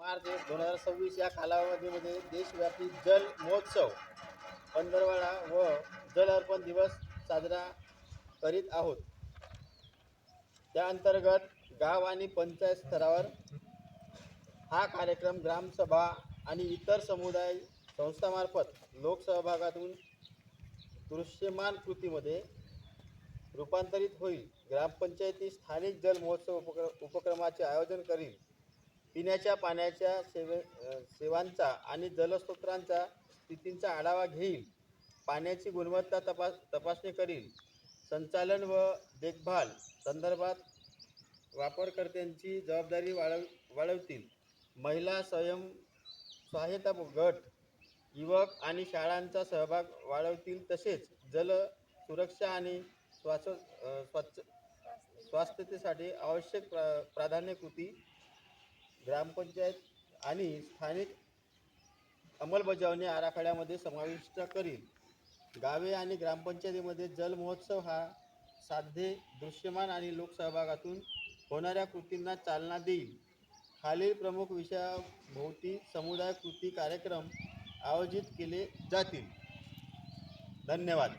मार्च 2026 या कालावधीमध्ये देशव्यापी जल महोत्सव, पंधरवडा व जल अर्पण दिवस साजरा करीत आहोत. त्या अंतर्गत गाव आणि पंचायत स्तरावर हा कार्यक्रम ग्रामसभा आणि इतर समुदाय संस्थांमार्फत लोकसहभागातून दृश्यमान कृतीमध्ये रूपांतरित होईल. ग्रामपंचायती स्थानिक जल महोत्सव उपक्रमाचे आयोजन करील. पिण्याच्या पाण्याच्या सेवांचा आणि जलस्रोतांच्या स्थितींचा आढावा घेईल. पाण्याची गुणवत्ता तपासणी करील. संचालन व देखभाल संदर्भात वापरकर्त्यांची जबाबदारी वाढवतील. महिला स्वयंसहायता गट, युवक आणि शाळांचा सहभाग वाढवतील. तसेच जल सुरक्षा आणि स्वास्थ्यतेसाठी आवश्यक प्राधान्य कृती ग्रामपंचायत आणि स्थानिक अंमलबजावणी आराखड्यामध्ये समाविष्ट करील. गावे आणि ग्रामपंचायतीमध्ये जल महोत्सव हा साधे, दृश्यमान आणि लोकसहभागातून होणाऱ्या कृतींना चालना देईल. खालील प्रमुख विषयाभोवती समुदाय कृती कार्यक्रम आयोजित केले जातील. धन्यवाद.